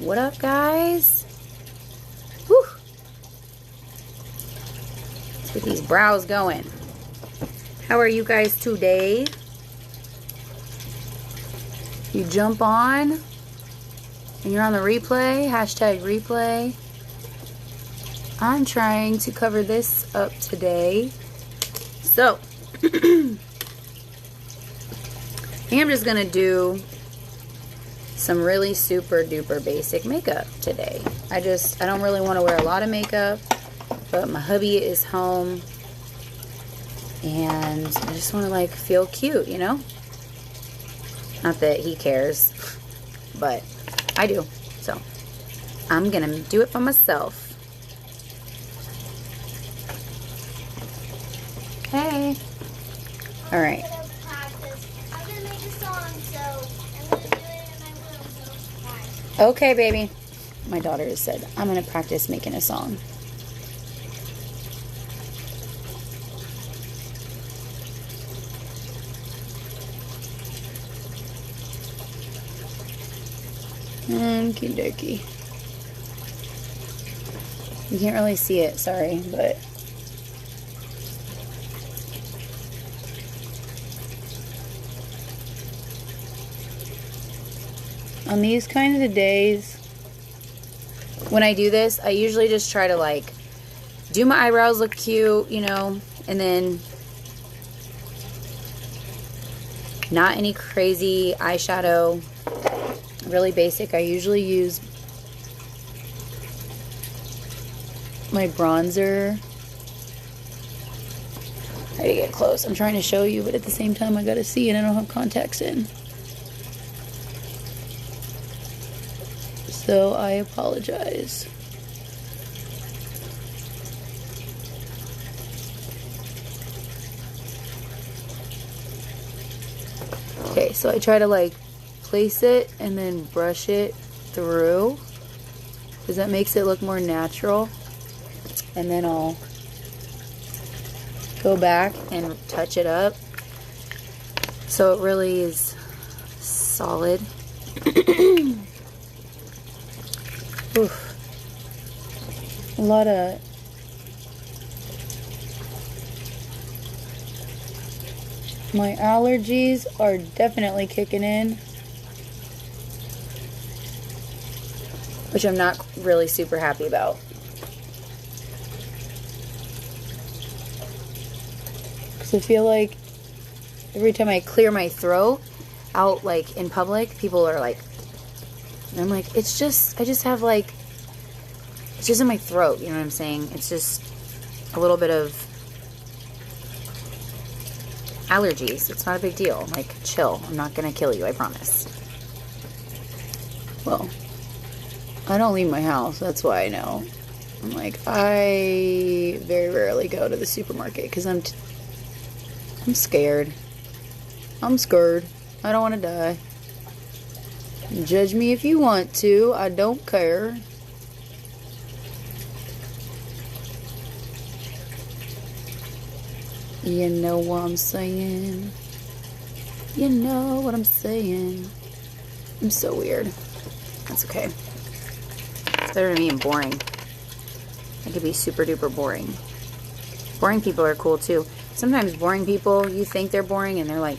What up, guys? Whew. Let's get these brows going. How are you guys today? You jump on and you're on the replay, hashtag replay. I'm trying to cover this up today. So, I think I'm just gonna do some really super duper basic makeup today. I don't really want to wear a lot of makeup, but my hubby is home and I just want to like feel cute, you know? Not that he cares, but I do. So I'm gonna do it for myself. Hey. All right. I'm gonna make a song, so I'm gonna do it in my room. So Okay, baby. My daughter has said, I'm gonna practice making a song. Okie dokie. You can't really see it, sorry, but on these kinds of days, when I do this, I usually just try to like do my eyebrows look cute, you know, and then not any crazy eyeshadow. Really basic. I usually use my bronzer. I gotta get close. I'm trying to show you, but at the same time I gotta see and I don't have contacts in. So I apologize. Okay, so I try to like place it and then brush it through because that makes it look more natural, and then I'll go back and touch it up so it really is solid. Oof. A lot of my allergies are definitely kicking in, which I'm not really super happy about. Because I feel like every time I clear my throat out, like in public, people are like, and I'm like, it's just, I just have like, it's just in my throat, you know what I'm saying? It's just a little bit of allergies. It's not a big deal. Like, chill. I'm not gonna kill you, I promise. Well, I don't leave my house, that's why I know. I'm like, I very rarely go to the supermarket because I'm scared. I'm scared. I don't want to die. Judge me if you want to. I don't care. You know what I'm saying? You know what I'm saying? I'm so weird. That's okay. It's better than being boring. I could be super duper boring. Boring people are cool too. Sometimes boring people, you think they're boring and they're like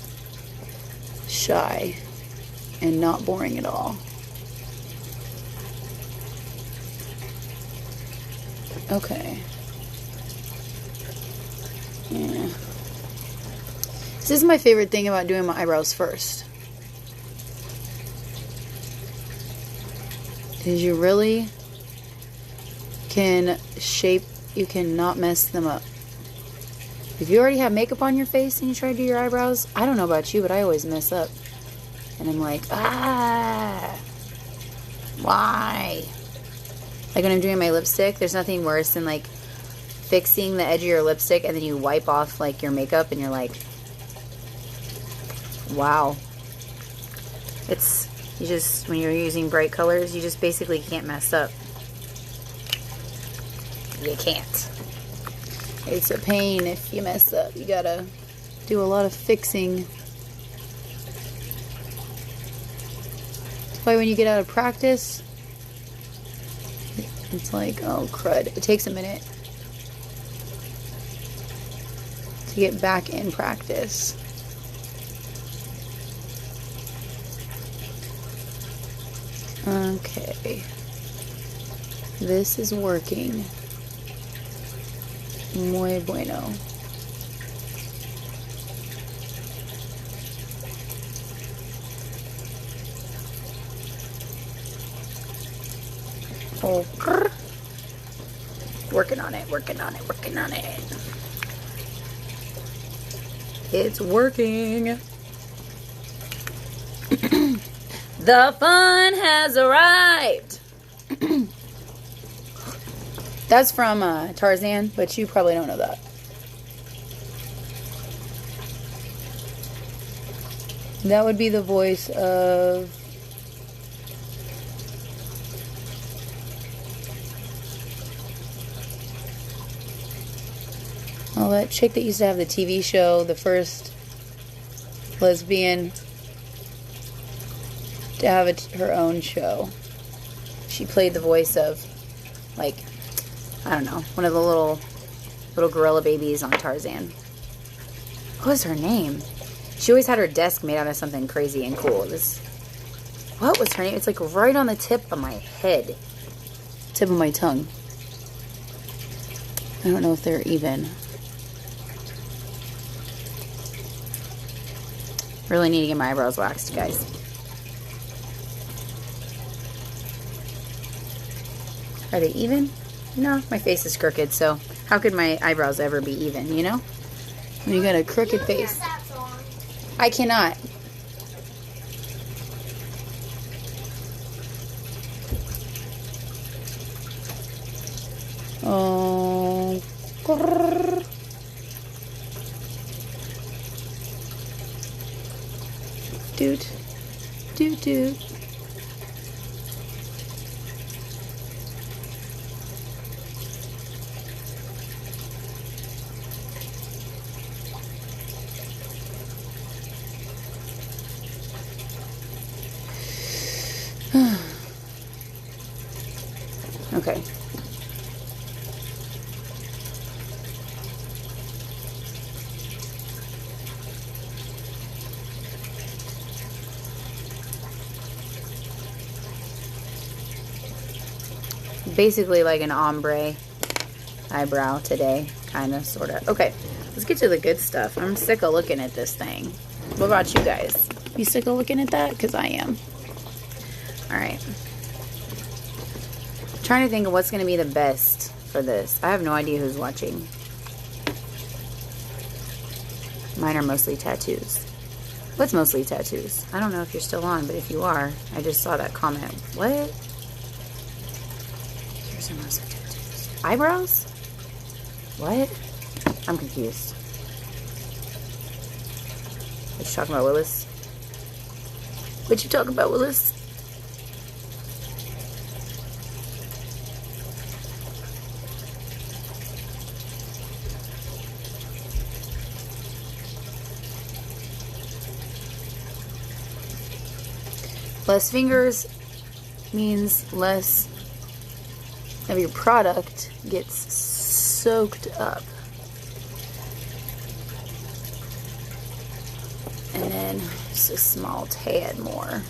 shy and not boring at all. Okay. Yeah. This is my favorite thing about doing my eyebrows first. Is you really can shape, you cannot mess them up. If you already have makeup on your face and you try to do your eyebrows, I don't know about you, but I always mess up. And I'm like, why? Like when I'm doing my lipstick, there's nothing worse than like fixing the edge of your lipstick and then you wipe off like your makeup and you're like, wow. It's, you just, when you're using bright colors, you just basically can't mess up. You can't. It's a pain if you mess up. You gotta do a lot of fixing. That's why when you get out of practice, It's like, oh crud. It takes a minute to get back in practice. Okay. This is working. Muy bueno. Oh, working on it, working on it, working on it. It's working. The fun has arrived. That's from Tarzan, but you probably don't know that. That would be the voice of... well, that chick that used to have the TV show, the first lesbian to have her own show. She played the voice of, like, I don't know, one of the little gorilla babies on Tarzan. What was her name? She always had her desk made out of something crazy and cool. What was her name? It's like right on the tip of my head. Tip of my tongue. I don't know if they're even. Really need to get my eyebrows waxed, guys. Are they even? No, my face is crooked, so how could my eyebrows ever be even, you know? When you got a crooked face. I cannot. Oh. Doot. Doot doot. Okay. Basically like an ombre eyebrow today, kind of, sort of. Okay, let's get to the good stuff. I'm sick of looking at this thing. What about you guys? You sick of looking at that? Because I am. All right. Trying to think of what's going to be the best for this. I have no idea who's watching. Mine are mostly tattoos. What's mostly tattoos? I don't know if you're still on, but if you are, I just saw that comment. What? Yours are mostly tattoos. Eyebrows? What? I'm confused. What you talking about, Willis? What you talking about, Willis? Less fingers means less of your product gets soaked up. And then just a small tad more.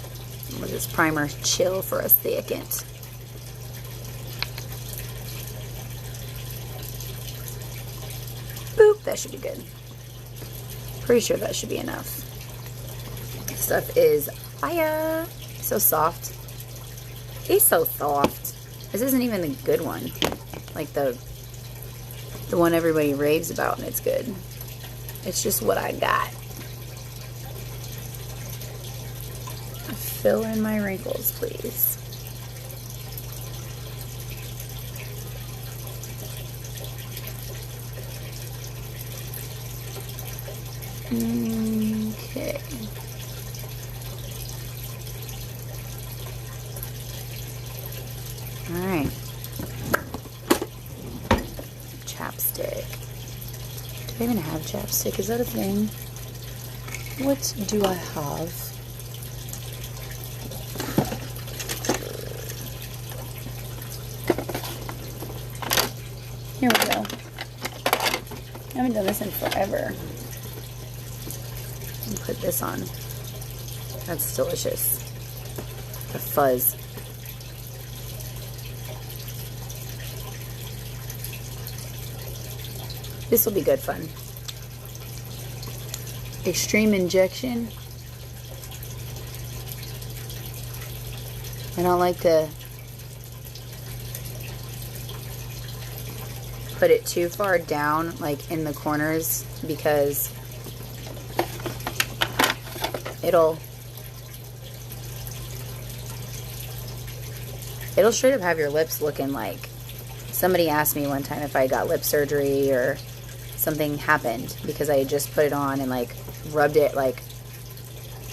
Let this primer chill for a second. Boop, that should be good. Pretty sure that should be enough. This stuff is fire. So soft. It's so soft. This isn't even the good one. Like the one everybody raves about and it's good. It's just what I got. Fill in my wrinkles, please. Okay. Alright. Chapstick. Do I even have chapstick? Is that a thing? What do I have? haven't done this in forever. And put this on. That's delicious. The fuzz. This will be good fun. Extreme injection. I don't like to put it too far down, like in the corners, because it'll straight up have your lips looking like, somebody asked me one time if I got lip surgery or something happened because I had just put it on and like rubbed it like,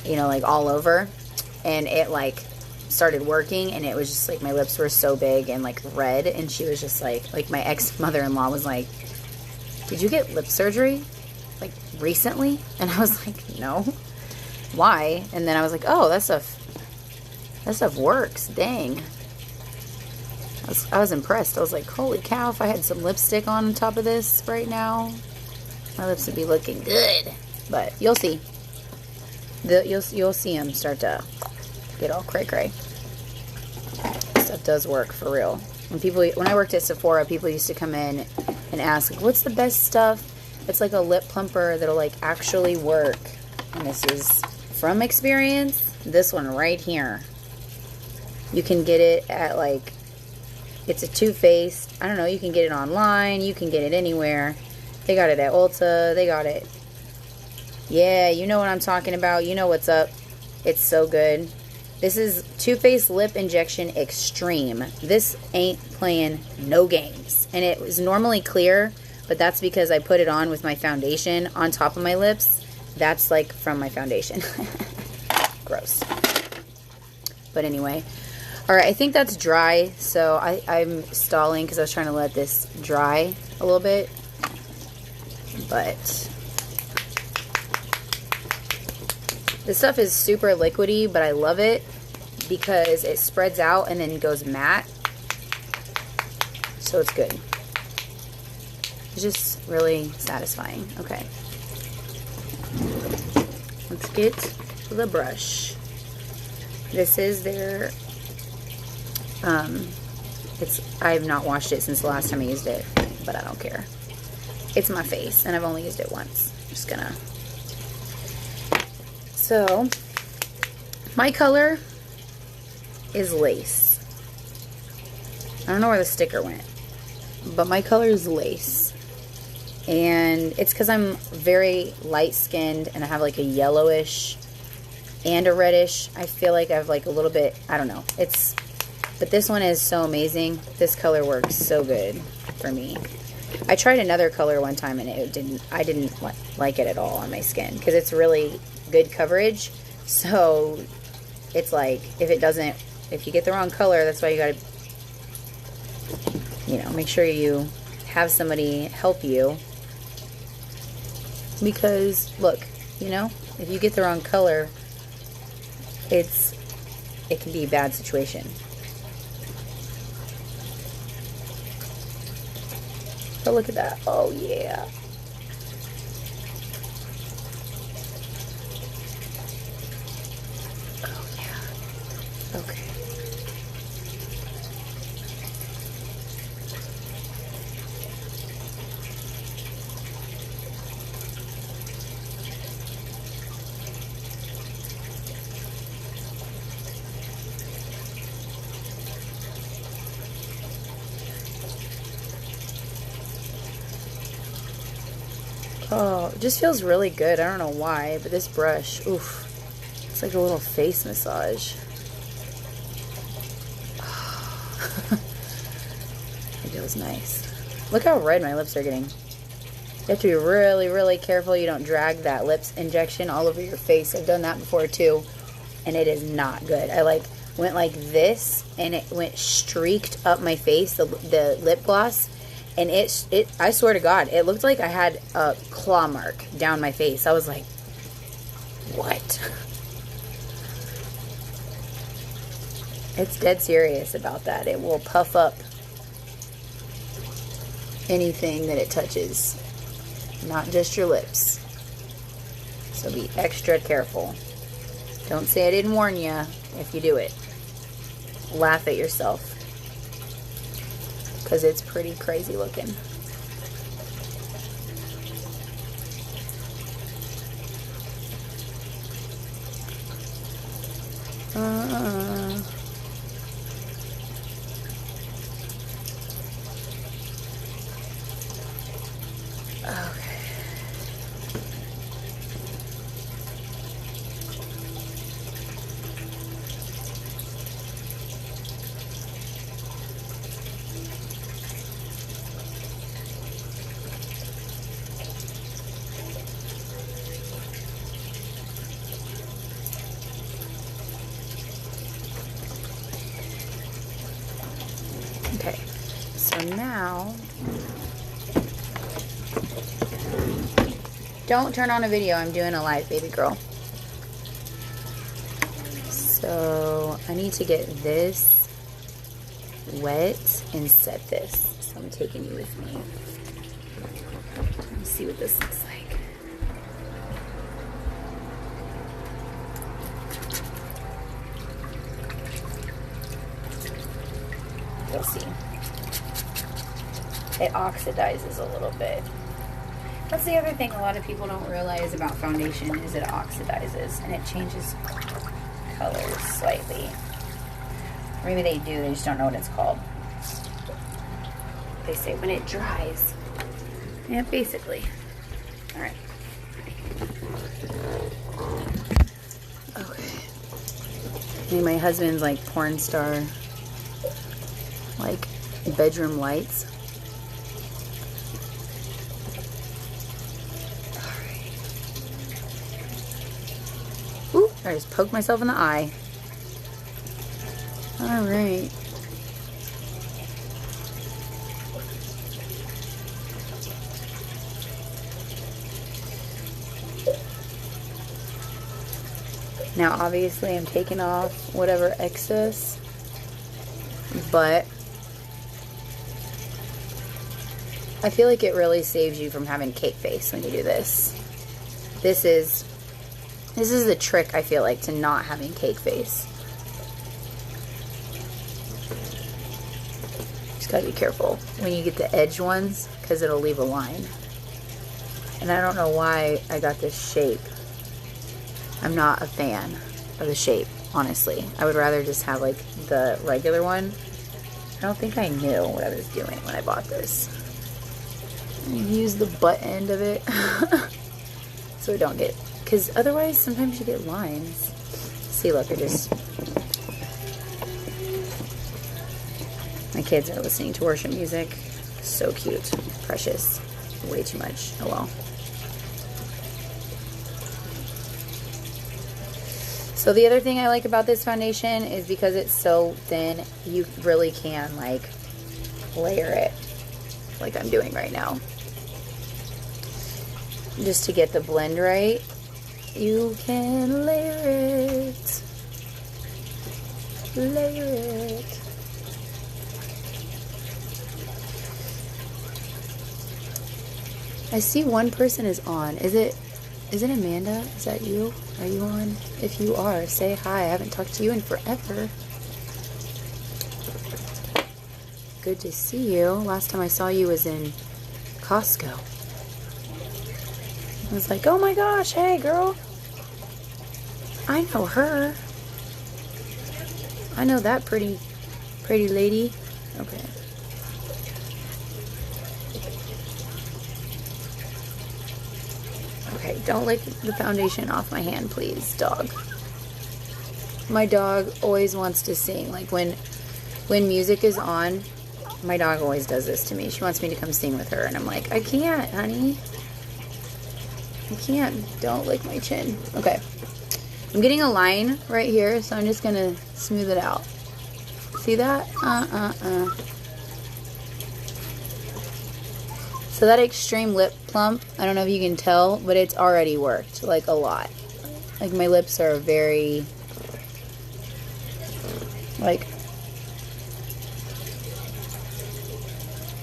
you know, like all over, and it like started working, and it was just like my lips were so big and like red, and she was just like my ex-mother-in-law was like, did you get lip surgery like recently? And I was like, no. Why? And then I was like, oh, that stuff works. Dang. I was impressed. I was like, holy cow, if I had some lipstick on top of this right now, my lips would be looking good. But you'll see. You'll see them start to get all cray-cray. Stuff does work for real. When I worked at Sephora, people used to come in and ask, what's the best stuff? It's like a lip plumper that'll like actually work. And this is from experience. This one right here. You can get it at like, it's a Too Faced. I don't know, you can get it online. You can get it anywhere. They got it at Ulta. They got it. Yeah, you know what I'm talking about. You know what's up. It's so good. This is Too Faced Lip Injection Extreme. This ain't playing no games. And it was normally clear, but that's because I put it on with my foundation on top of my lips. That's like from my foundation. Gross. But anyway. Alright, I think that's dry. So I'm stalling because I was trying to let this dry a little bit. But this stuff is super liquidy, but I love it because it spreads out and then goes matte. So it's good. It's just really satisfying. Okay. Let's get the brush. This is their, I have not washed it since the last time I used it, but I don't care. It's my face, and I've only used it once. I'm just gonna. So, my color is Lace. I don't know where the sticker went, but my color is Lace. And it's because I'm very light-skinned, and I have like a yellowish and a reddish. I feel like I have like a little bit, I don't know. But this one is so amazing. This color works so good for me. I tried another color one time, and I didn't like it at all on my skin because it's really good coverage. So it's like if you get the wrong color, that's why you gotta, you know, make sure you have somebody help you. Because look, you know, if you get the wrong color, it can be a bad situation. But look at that. Oh yeah. Oh yeah. Okay. Oh, it just feels really good. I don't know why, but this brush, oof, it's like a little face massage. It feels nice. Look how red my lips are getting. You have to be really, really careful you don't drag that lips injection all over your face. I've done that before too, and it is not good. I like went like this, and it went streaked up my face, the lip gloss. And I swear to God, it looked like I had a claw mark down my face. I was like, what? It's dead serious about that. It will puff up anything that it touches. not just your lips. So be extra careful. Don't say I didn't warn you if you do it. Laugh at yourself, because it's pretty crazy looking. Okay, so now, don't turn on a video, I'm doing a live, baby girl. So I need to get this wet and set this. So I'm taking you with me. Let me see what this looks like. You'll see. It oxidizes a little bit. That's the other thing a lot of people don't realize about foundation is it oxidizes and it changes colors slightly. Maybe they do, they just don't know what it's called. They say when it dries. Yeah, basically. Alright. Okay. And my husband's like porn star, like bedroom lights. Alright. Ooh, I just poked myself in the eye. Alright. Now obviously I'm taking off whatever excess, but I feel like it really saves you from having cake face when you do this. This is the trick, I feel like, to not having cake face. Just gotta be careful when you get the edge ones, because it'll leave a line. And I don't know why I got this shape. I'm not a fan of the shape, honestly. I would rather just have like the regular one. I don't think I knew what I was doing when I bought this. Use the butt end of it so I don't get, because otherwise sometimes you get lines. See, look, my kids are listening to worship music. So cute, precious, way too much. Oh well. So the other thing I like about this foundation is because it's so thin, you really can like layer it like I'm doing right now. Just to get the blend right, you can layer it. Layer it. I see one person is on. Is it Amanda? Is that you? Are you on? If you are, say hi. I haven't talked to you in forever. Good to see you. Last time I saw you was in Costco. I was like, oh my gosh, hey girl. I know her. I know that pretty lady. Okay. Okay, don't lick the foundation off my hand, please, dog. My dog always wants to sing. Like when music is on, my dog always does this to me. She wants me to come sing with her, and I'm like, I can't, honey. I can't. Don't lick my chin. Okay. I'm getting a line right here, so I'm just going to smooth it out. See that? So that extreme lip plump, I don't know if you can tell, but it's already worked, like, a lot. Like, my lips are very, like,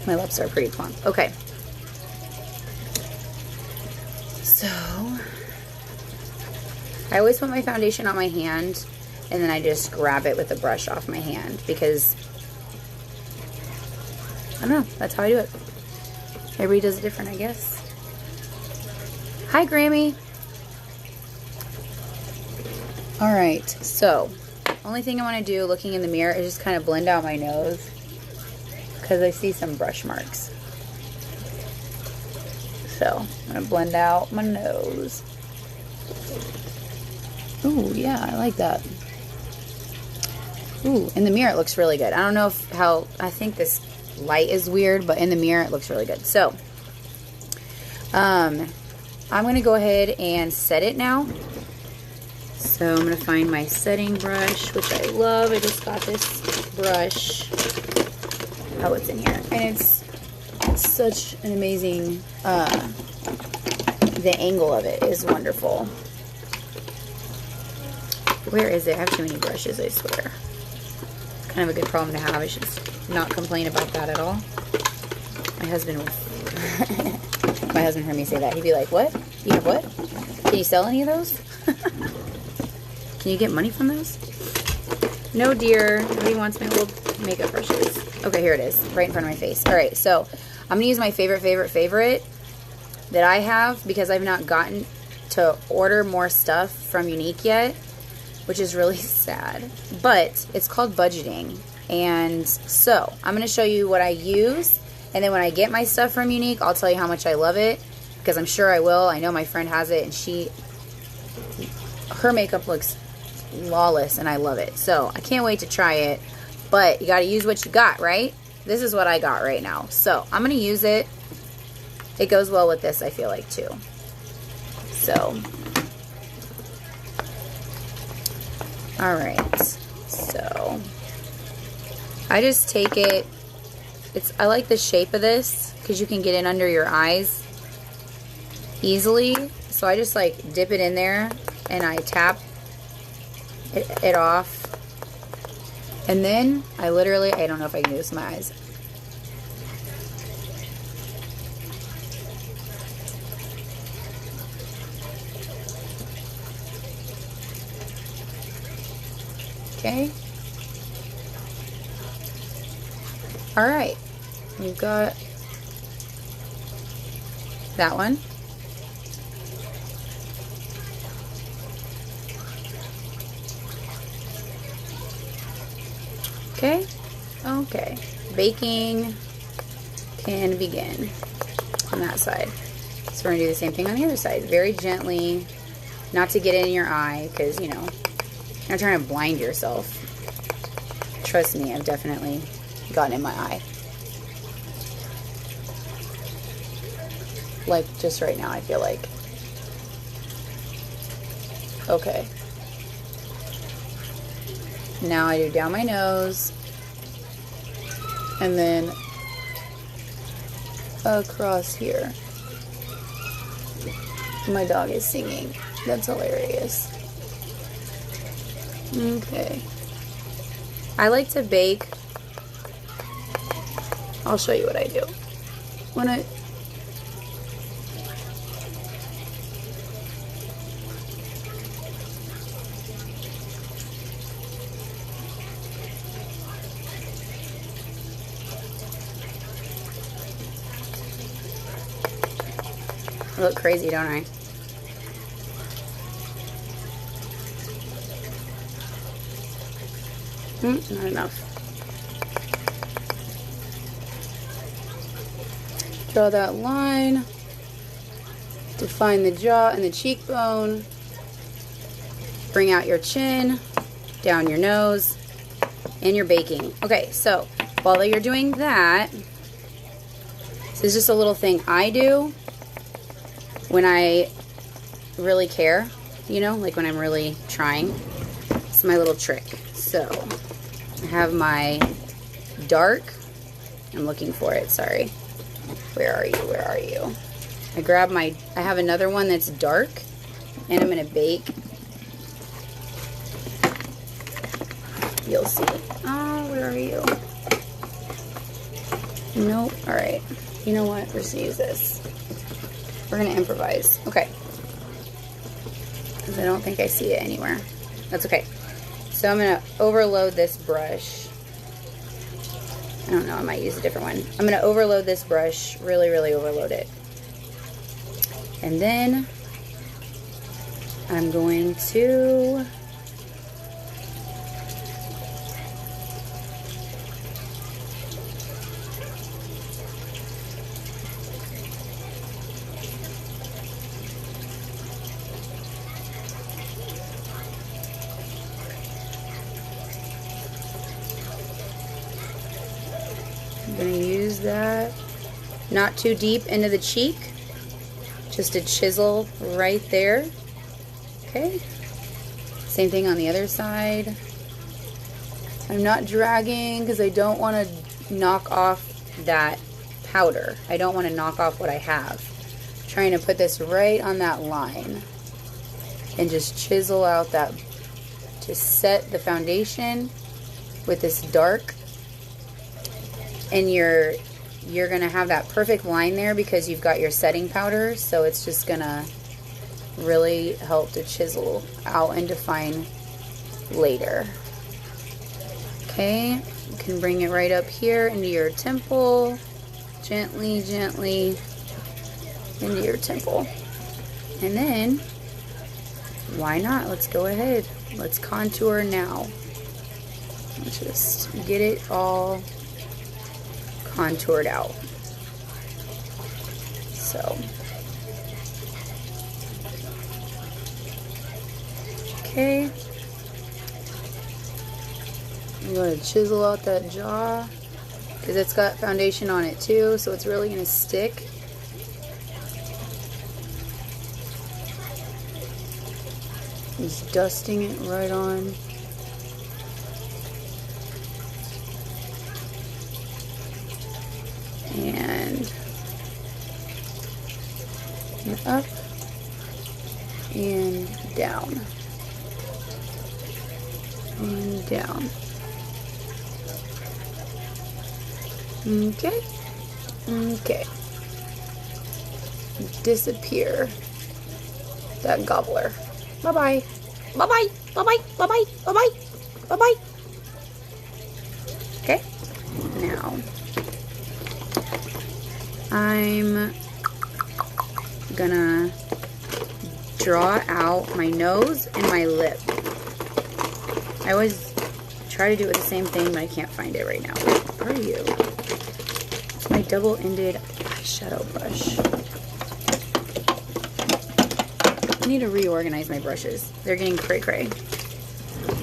my lips are pretty plump. Okay. I always put my foundation on my hand and then I just grab it with the brush off my hand because, I don't know, that's how I do it. Everybody does it different, I guess. Hi, Grammy. Alright, so, only thing I want to do looking in the mirror is just kind of blend out my nose because I see some brush marks. So, I'm going to blend out my nose. Ooh, yeah, I like that. Ooh, in the mirror it looks really good. I don't know I think this light is weird, but in the mirror it looks really good. So, I'm going to go ahead and set it now. So I'm going to find my setting brush, which I love. I just got this brush. Oh, it's in here. And it's such an amazing, the angle of it is wonderful. Where is it? I have too many brushes, I swear. It's kind of a good problem to have. I should not complain about that at all. My husband would, my husband heard me say that. He'd be like, what? You have what? Can you sell any of those? Can you get money from those? No, dear. Nobody wants my little makeup brushes. Okay, here it is. Right in front of my face. Alright, so I'm going to use my favorite that I have because I've not gotten to order more stuff from Younique yet, which is really sad. But it's called budgeting. And so I'm going to show you what I use. And then when I get my stuff from Younique, I'll tell you how much I love it. Because I'm sure I will. I know my friend has it and her makeup looks flawless and I love it. So I can't wait to try it. But you got to use what you got, right? This is what I got right now. So I'm going to use it. It goes well with this, I feel like, too. So. Alright. So. I just take it. I like the shape of this because you can get it under your eyes easily. So I just like dip it in there and I tap it off. And then I don't know if I can do this with my eyes. Okay. Alright. We've got that one. Okay, okay. Baking can begin on that side. So we're going to do the same thing on the other side. Very gently, not to get in your eye, because, you know, you're not trying to blind yourself. Trust me, I've definitely gotten in my eye. Like, just right now, I feel like. Okay. Now I do down my nose, and then across here. My dog is singing. That's hilarious. Okay. I like to bake. I'll show you what I do. When I look crazy, don't I? Not enough. Draw that line. Define the jaw and the cheekbone. Bring out your chin, down your nose, and you're baking. Okay, so while you're doing that, this is just a little thing I do when I really care, you know, like when I'm really trying. It's my little trick. So, I have my dark, I'm looking for it, sorry. Where are you, where are you? I have another one that's dark, and I'm going to bake. You'll see. Oh, where are you? Nope, alright. You know what, we're just going to use this. We're going to improvise. Okay. because I don't think I see it anywhere. That's okay. So I'm going to overload this brush. I don't know, I might use a different one. I'm going to overload this brush, really, really overload it. And then I'm going to use that, not too deep into the cheek, just a chisel right there. Okay, same thing on the other side. I'm not dragging because I don't want to knock off that powder. I don't want to knock off what I have. I'm trying to put this right on that line and just chisel out that, to set the foundation with this dark. And you're gonna have that perfect line there because you've got your setting powder, so it's just gonna really help to chisel out and define later. Okay, you can bring it right up here into your temple, gently, gently into your temple. And then, why not? Let's go ahead. Let's contour now. Let's just get it all contoured out. So, okay, I'm going to chisel out that jaw because it's got foundation on it too, so it's really going to stick. Just dusting it right on. And up and down and down. Okay, okay. Disappear that gobbler. Bye bye. Bye bye. Bye bye. Bye bye. Bye bye. Bye bye. Okay. Now I'm gonna draw out my nose and my lip. I always try to do it the same thing, but I can't find it right now. Where are you? It's my double-ended eyeshadow brush. I need to reorganize my brushes. They're getting cray-cray.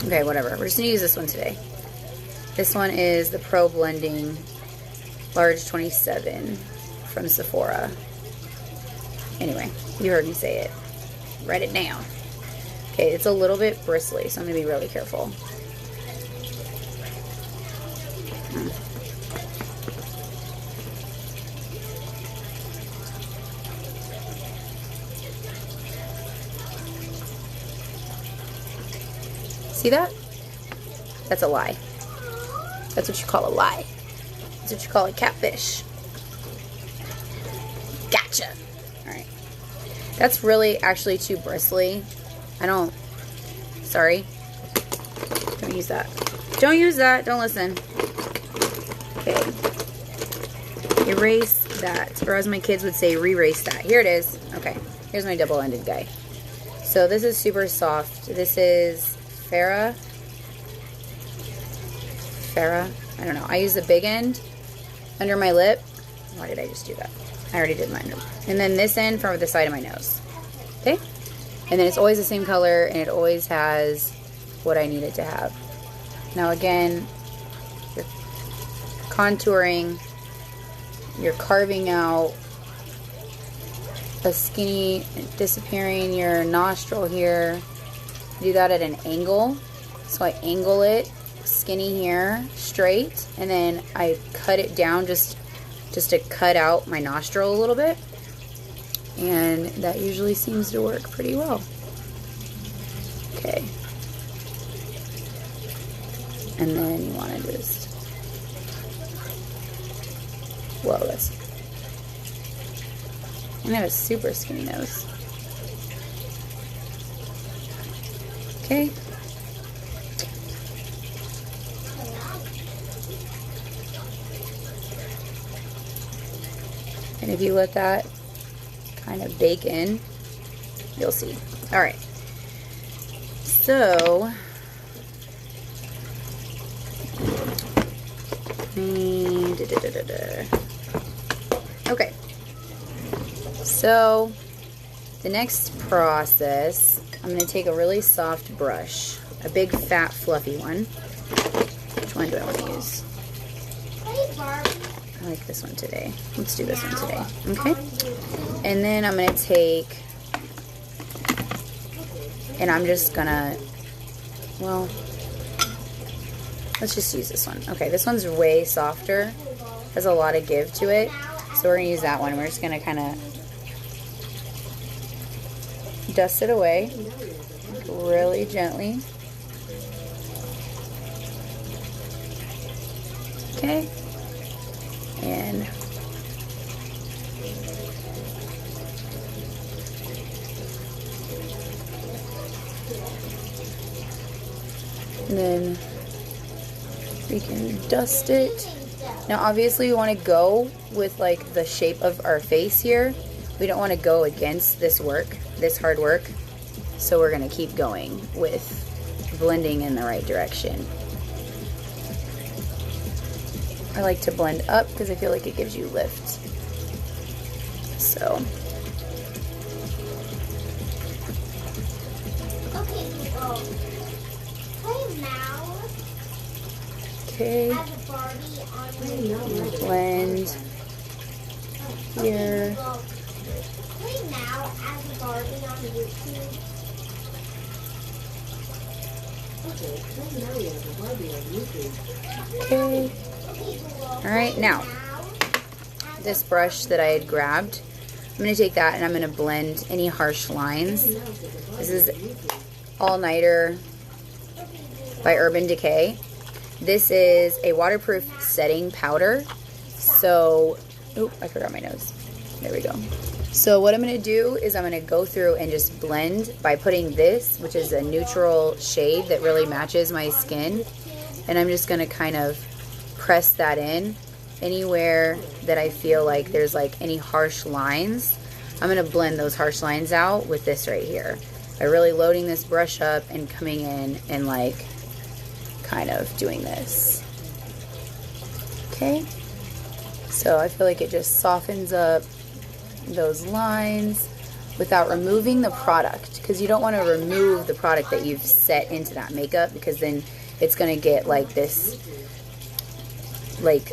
Okay, whatever. We're just gonna use this one today. This one is the Pro Blending Large 27 from Sephora. Anyway, you heard me say it. Write it down. Okay, it's a little bit bristly, so I'm going to be really careful. See that? That's a lie. That's what you call a lie. That's what you call a catfish. Gotcha. Alright. That's really actually too bristly. I don't... Sorry. Don't use that. Don't use that. Don't listen. Okay. Erase that. Or as my kids would say, re-race that. Here it is. Okay. Here's my double-ended guy. So this is super soft. This is Farrah. I don't know. I use the big end under my lip. Why did I just do that? I already did mine. And then this end from the side of my nose. Okay? And then it's always the same color, and it always has what I need it to have. Now again, you're contouring, you're carving out a skinny, disappearing your nostril here. Do that at an angle. So I angle it, skinny here, straight, and then I cut it down just to cut out my nostril a little bit. And that usually seems to work pretty well. Okay. And then you want to just... Whoa, that's... I have a super skinny nose. Okay. And if you let that kind of bake in, you'll see. All right. So, okay. So, the next process, I'm going to take a really soft brush, a big, fat, fluffy one. Which one do I want to use? I like this one today. Let's do this one today. Okay? And then I'm going to take, and I'm just going to, well, let's just use this one. Okay, this one's way softer. Has a lot of give to it. So we're going to use that one. We're just going to kind of dust it away really gently. Okay. And then we can dust it. Now obviously we want to go with like the shape of our face here. We don't want to go against this work, this hard work. So we're going to keep going with blending in the right direction. I like to blend up because I feel like it gives you lift. So. Okay, people. Play now. Okay. As a Barbie on Blend here. Play now as a Barbie on YouTube. Okay. Alright, now, this brush that I had grabbed, I'm going to take that and I'm going to blend any harsh lines. This is All Nighter by Urban Decay. This is a waterproof setting powder. So, oop, I forgot my nose. There we go. So what I'm going to do is I'm going to go through and just blend by putting this, which is a neutral shade that really matches my skin. And I'm just going to kind of press that in anywhere that I feel like there's like any harsh lines. I'm going to blend those harsh lines out with this right here by really loading this brush up and coming in and like kind of doing this. Okay, so I feel like it just softens up those lines without removing the product, because you don't want to remove the product that you've set into that makeup, because then it's going to get like this, like,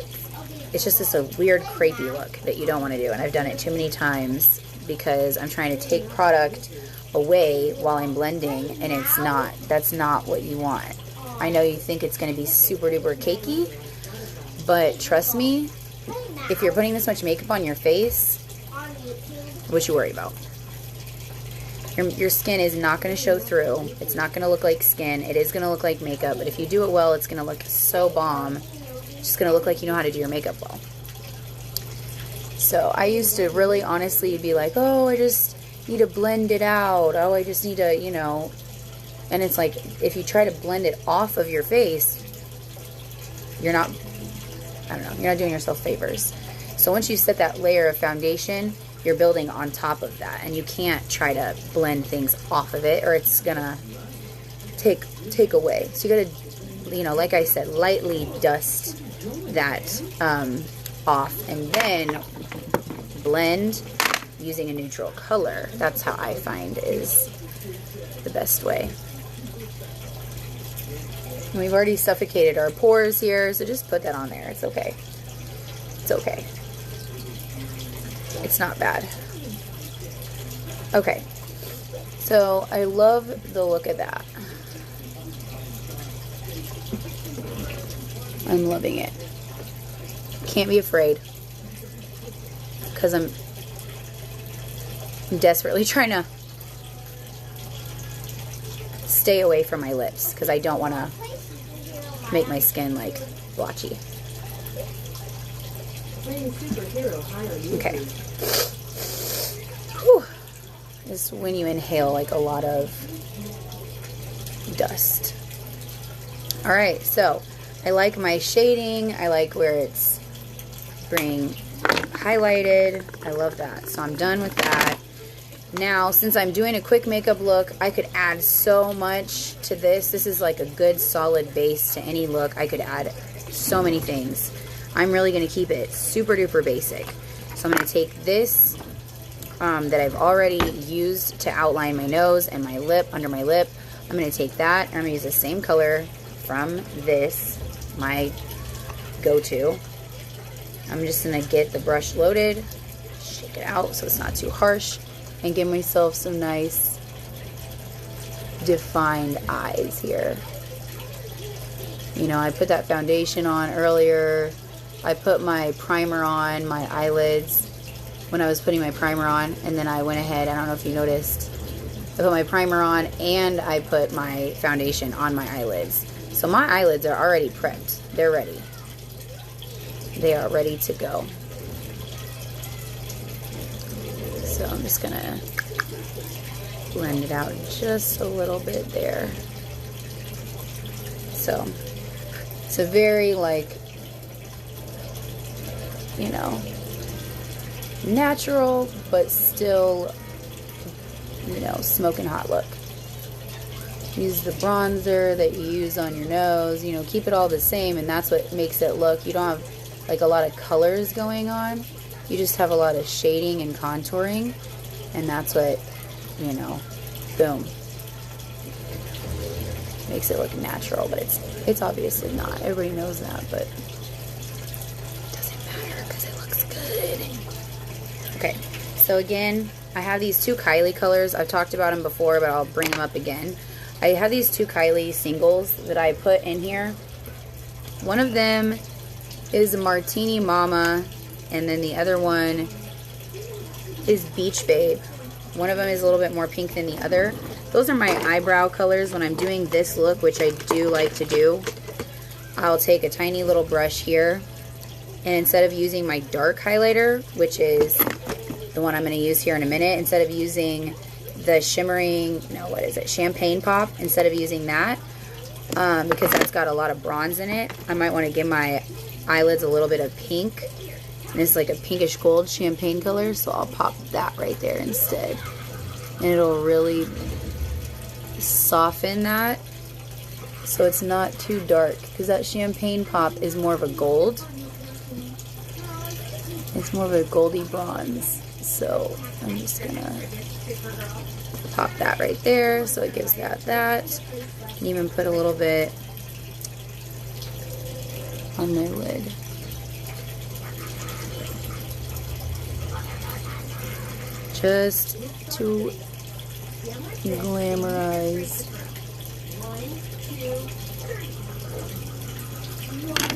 it's just this a weird crepey look that you don't want to do. And I've done it too many times because I'm trying to take product away while I'm blending, and it's not, that's not what you want. I know you think it's going to be super duper cakey, but trust me, if you're putting this much makeup on your face, what you worry about? Your skin is not going to show through. It's not going to look like skin. It is going to look like makeup, but if you do it well, it's going to look so bomb. It's just going to look like you know how to do your makeup well. So I used to really honestly be like, oh, I just need to blend it out. Oh, I just need to, you know. And it's like, if you try to blend it off of your face, you're not, I don't know, you're not doing yourself favors. So once you set that layer of foundation, you're building on top of that, and you can't try to blend things off of it, or it's gonna take away. So you gotta, you know, like I said, lightly dust that off, and then blend using a neutral color. That's how I find is the best way. And we've already suffocated our pores here, so just put that on there. It's okay. It's okay. It's not bad. Okay. So I love the look of that. I'm loving it. Can't be afraid, because I'm desperately trying to stay away from my lips, because I don't want to make my skin like blotchy. Okay. Whew. Just when you inhale like a lot of dust. Alright, so I like my shading. I like where it's being highlighted. I love that. So I'm done with that. Now, since I'm doing a quick makeup look, I could add so much to this. This is like a good solid base to any look. I could add so many things. I'm really going to keep it super duper basic. So I'm going to take this that I've already used to outline my nose and my lip, under my lip. I'm going to take that and I'm going to use the same color from this, my go-to. I'm just going to get the brush loaded, shake it out so it's not too harsh, and give myself some nice defined eyes here. You know, I put that foundation on earlier. I put my primer on my eyelids when I was putting my primer on, and then I went ahead, I don't know if you noticed, I put my primer on and I put my foundation on my eyelids. So my eyelids are already prepped. They're ready. They are ready to go. So I'm just gonna blend it out just a little bit there. So it's a very, like, you know, natural but still, you know, smoking hot look. Use the bronzer that you use on your nose, you know, keep it all the same, and that's what makes it look, you don't have like a lot of colors going on, you just have a lot of shading and contouring, and that's what, you know, boom, makes it look natural. But it's obviously not, everybody knows that, but it doesn't matter because it looks good. Okay, so again, I have these two Kylie colors. I've talked about them before, but I'll bring them up again. I have these two Kylie singles that I put in here. One of them is Martini Mama, and then the other one is Beach Babe. One of them is a little bit more pink than the other. Those are my eyebrow colors when I'm doing this look, which I do like to do. I'll take a tiny little brush here, and instead of using my dark highlighter, which is the one I'm going to use here in a minute, instead of using the shimmering, no, what is it, Champagne Pop, instead of using that, because that's got a lot of bronze in it, I might want to give my eyelids a little bit of pink. And it's like a pinkish gold champagne color, so I'll pop that right there instead. And it'll really soften that so it's not too dark, because that Champagne Pop is more of a gold. It's more of a goldy bronze. So I'm just gonna pop that right there so it gives that. And even put a little bit on my lid. Just to glamorize.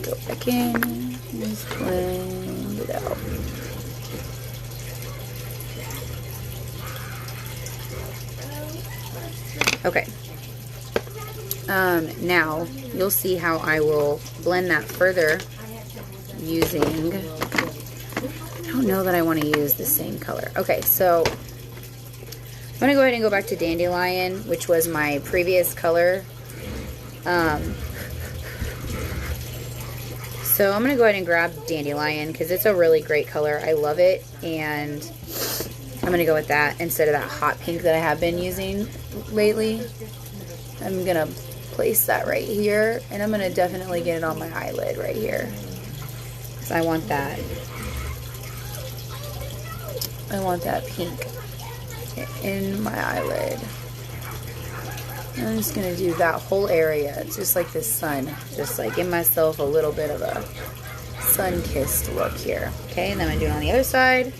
Go back in, just blend it out. Okay. Now you'll see how I will blend that further using, I don't know that I want to use the same color. Okay, so I'm going to go ahead and go back to Dandelion, which was my previous color. So I'm going to go ahead and grab Dandelion because it's a really great color. I love it, and I'm going to go with that instead of that hot pink that I have been using lately. I'm going to place that right here, and I'm going to definitely get it on my eyelid right here. So I want that. I want that pink in my eyelid. I'm just going to do that whole area, just like the sun. Just like give myself a little bit of a sun-kissed look here. Okay, and then I'm going to do it on the other side.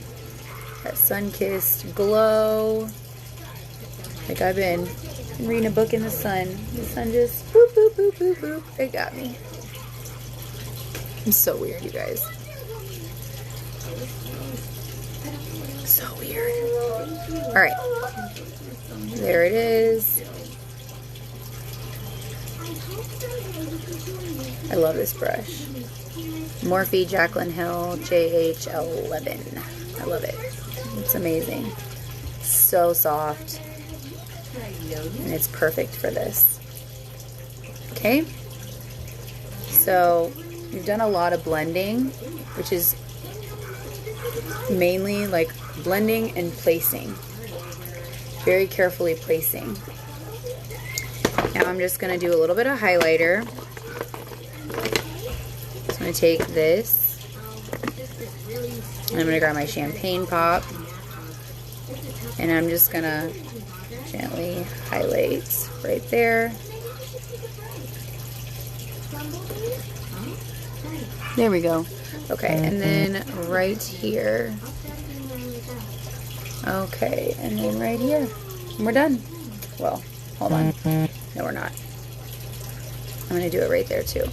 That sun-kissed glow. Like I've been reading a book in the sun. The sun just boop, boop, boop, boop, boop. It got me. I'm so weird, you guys. So weird. Alright. There it is. I love this brush. Morphe Jaclyn Hill JH11. I love it. It's amazing. So soft. And it's perfect for this. Okay, so we've done a lot of blending, which is mainly like blending and placing. Very carefully placing. Now I'm just going to do a little bit of highlighter. So I'm going to take this, and I'm going to grab my champagne pop, and I'm just going to gently highlight right there. There we go. Okay, and then right here. Okay, and then right here. And we're done. Well, hold on. No, we're not. I'm going to do it right there too.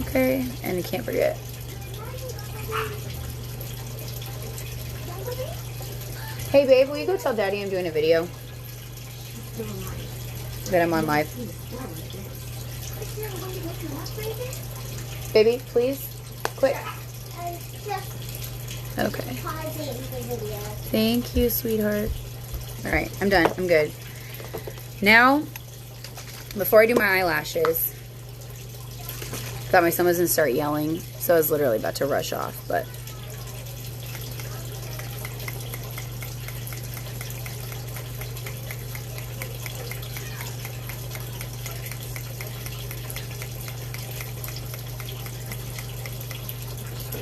Okay, and you can't forget. Hey babe, will you go tell Daddy I'm doing a video? That I'm on live. Baby, please. Quick. Okay. Thank you, sweetheart. Alright, I'm done. I'm good. Now, before I do my eyelashes, I thought my son was going to start yelling, so I was literally about to rush off, but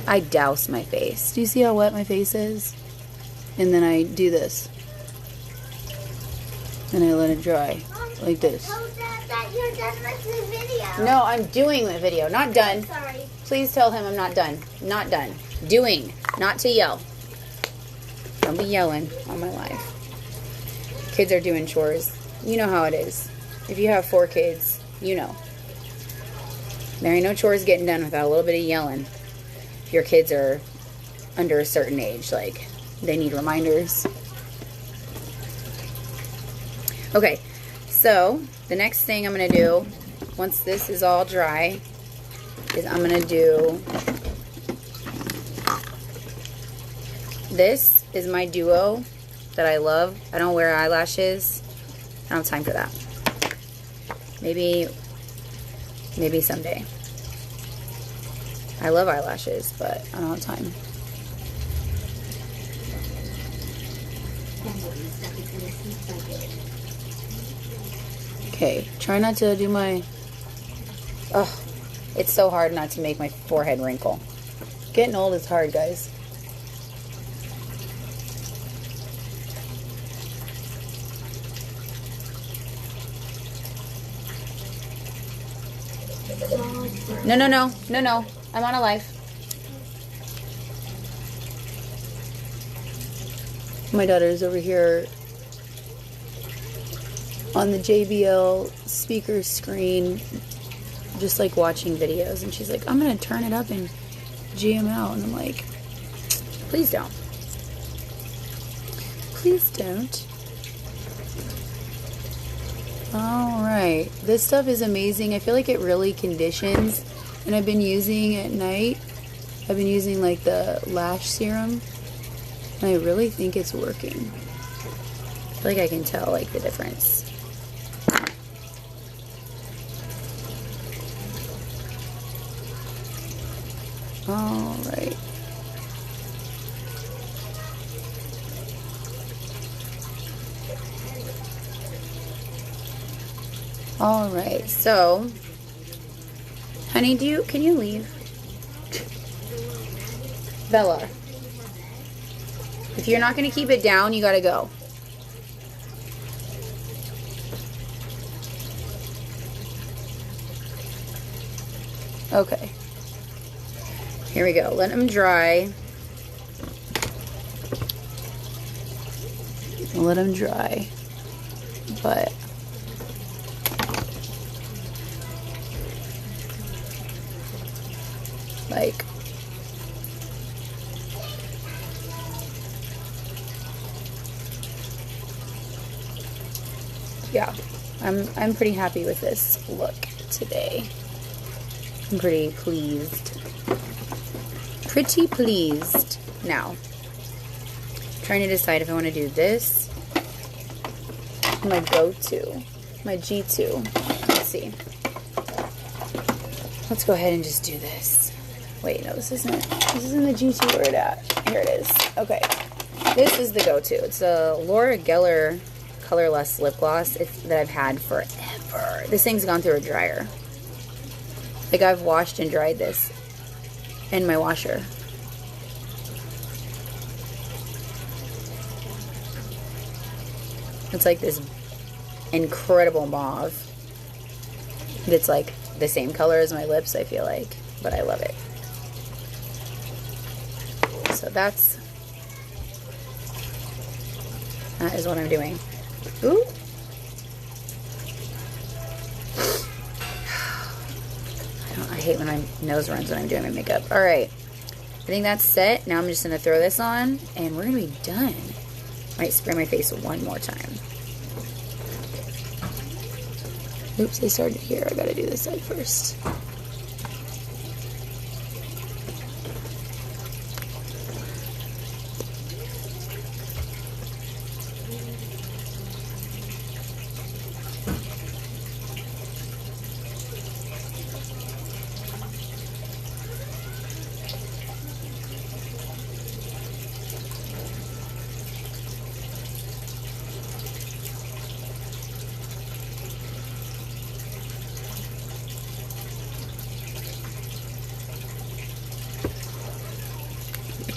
I douse my face. Do you see how wet my face is? And then I do this. And I let it dry. Like this. You're done with the video. No, I'm doing the video. Not done. Sorry. Please tell him I'm not done. Not done. Doing. Not to yell. Don't be yelling on my life. Kids are doing chores. You know how it is. If you have 4 kids, you know. There ain't no chores getting done without a little bit of yelling. If your kids are under a certain age, like, they need reminders. Okay, so the next thing I'm going to do, once this is all dry, is I'm going to do, this is my duo that I love. I don't wear eyelashes. I don't have time for that. Maybe someday. I love eyelashes, but I don't have time. Okay, try not to do my... Oh, it's so hard not to make my forehead wrinkle. Getting old is hard, guys. No, no, no, no, no. I'm on a live. My daughter's over here on the JBL speaker screen, just like watching videos, and she's like, I'm gonna turn it up and jam out, and I'm like, please don't. Please don't. Alright, this stuff is amazing. I feel like it really conditions, and I've been using at night. I've been using like the lash serum, and I really think it's working. I feel like I can tell like the difference. Alright. Alright, so honey, can you leave? Bella, if you're not going to keep it down, you got to go. Okay. Here we go. Let them dry. Let them dry. But like, yeah, I'm pretty happy with this look today. I'm pretty pleased. Pretty pleased. Now, trying to decide if I want to do this. My go-to. my G2. Let's see. Let's go ahead and just do this. Wait, no, this isn't the G2. Where it at? Here it is. Okay. This is the go-to. It's a Laura Geller Colorless lip gloss that I've had forever. This thing's gone through a dryer. Like, I've washed and dried this in my washer. It's like this incredible mauve. It's like the same color as my lips, I feel like, but I love it. So that is what I'm doing. Ooh. I hate when my nose runs when I'm doing my makeup. All right. I think that's set. Now I'm just going to throw this on, and we're going to be done. Might spray my face one more time. Oops, I started here. I got to do this side first.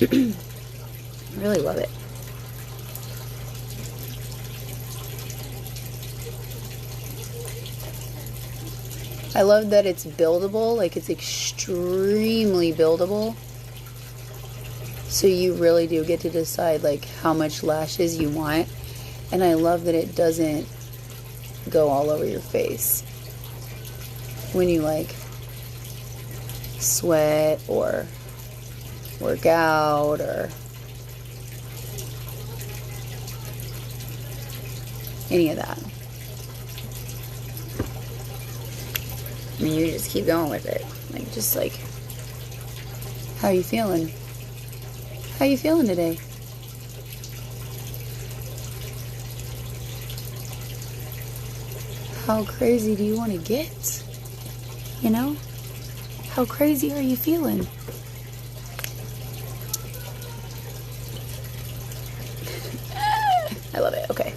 I really love it. I love that it's buildable, like it's extremely buildable. So you really do get to decide like how much lashes you want. And I love that it doesn't go all over your face when you like sweat or work out or any of that. I mean, you just keep going with it. Like, just like, how you feeling? How you feeling today? How crazy do you want to get? You know? How crazy are you feeling? I love it. Okay.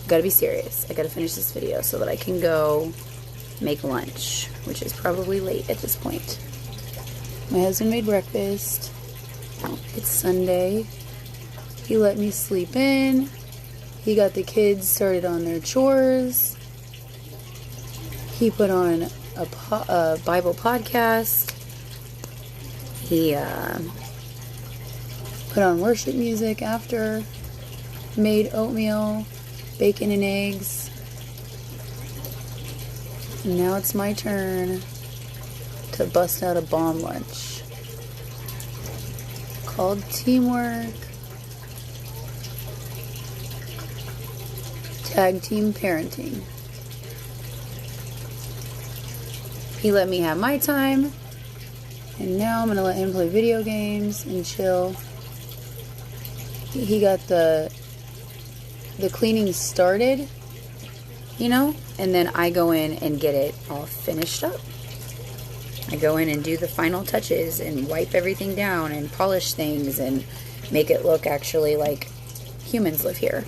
Gotta be serious. I gotta finish this video so that I can go make lunch, which is probably late at this point. My husband made breakfast. It's Sunday. He let me sleep in. He got the kids started on their chores. He put on a Bible podcast. He put on worship music after. Made oatmeal, bacon and eggs. And now it's my turn to bust out a bomb lunch called Teamwork. Tag Team Parenting. He let me have my time, and now I'm going to let him play video games and chill. He got the cleaning started, you know, and then I go in and get it all finished up. I go in and do the final touches and wipe everything down and polish things and make it look actually like humans live here.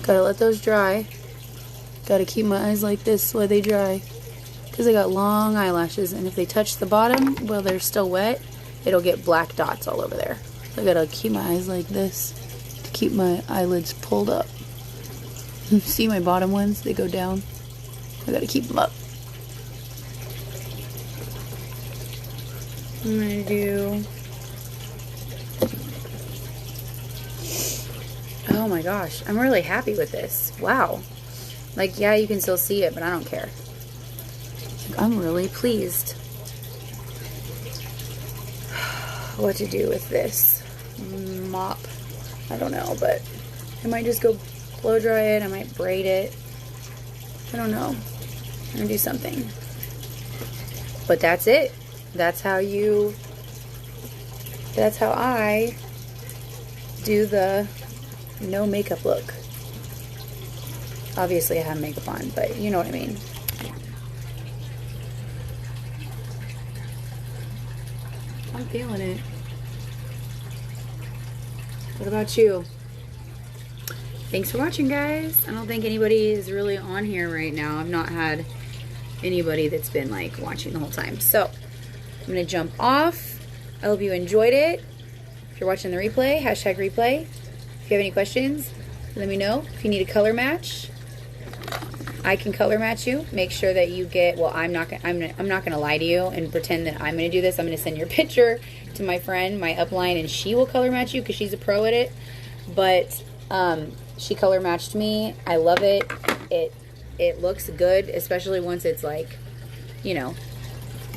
Gotta let those dry. Gotta keep my eyes like this while they dry. Because I got long eyelashes, and if they touch the bottom while they're still wet, it'll get black dots all over there. So I gotta keep my eyes like this to keep my eyelids pulled up. See my bottom ones? They go down. I gotta keep them up. I'm gonna do... Oh my gosh, I'm really happy with this. Wow. Like, yeah, you can still see it, but I don't care. I'm really pleased what to do with this mop. I don't know, but I might just go blow dry it. I might braid it. I don't know. I'm gonna do something. But that's it. That's how I do the no makeup look. Obviously I have makeup on, but you know what I mean. I'm feeling it. What about you? Thanks for watching, guys. I don't think anybody is really on here right now. I've not had anybody that's been like watching the whole time. So I'm gonna jump off. I hope you enjoyed it. If you're watching the replay, hashtag replay. If you have any questions, let me know. If you need a color match, I can color match you. Make sure that you get, well, I'm not gonna lie to you and pretend that I'm gonna do this. I'm gonna send your picture to my friend, my upline, and she will color match you because she's a pro at it. But she color matched me. I love it. It looks good, especially once it's like, you know,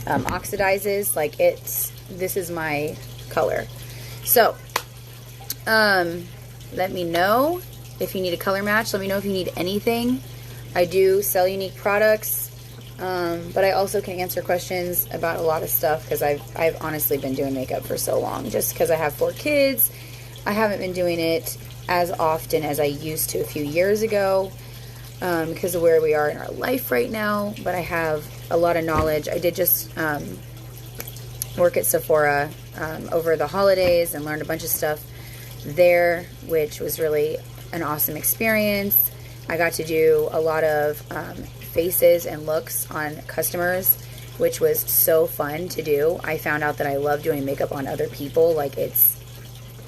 oxidizes. Like this is my color. So let me know if you need a color match. Let me know if you need anything. I do sell unique products, but I also can answer questions about a lot of stuff because I've honestly been doing makeup for so long. Just because I have 4 kids, I haven't been doing it as often as I used to a few years ago because of where we are in our life right now. But I have a lot of knowledge. I did just work at Sephora over the holidays and learned a bunch of stuff there, which was really an awesome experience. I got to do a lot of faces and looks on customers, which was so fun to do. I found out that I love doing makeup on other people. Like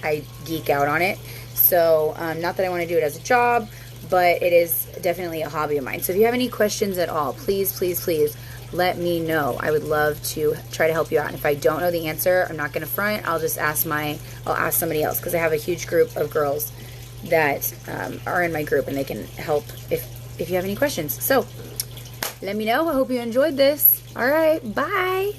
I geek out on it. So not that I want to do it as a job, but it is definitely a hobby of mine. So if you have any questions at all, please, please, please let me know. I would love to try to help you out. And if I don't know the answer, I'm not going to front. I'll just ask somebody else because I have a huge group of girls that are in my group and they can help if you have any questions. So let me know. I hope you enjoyed this. All right, bye.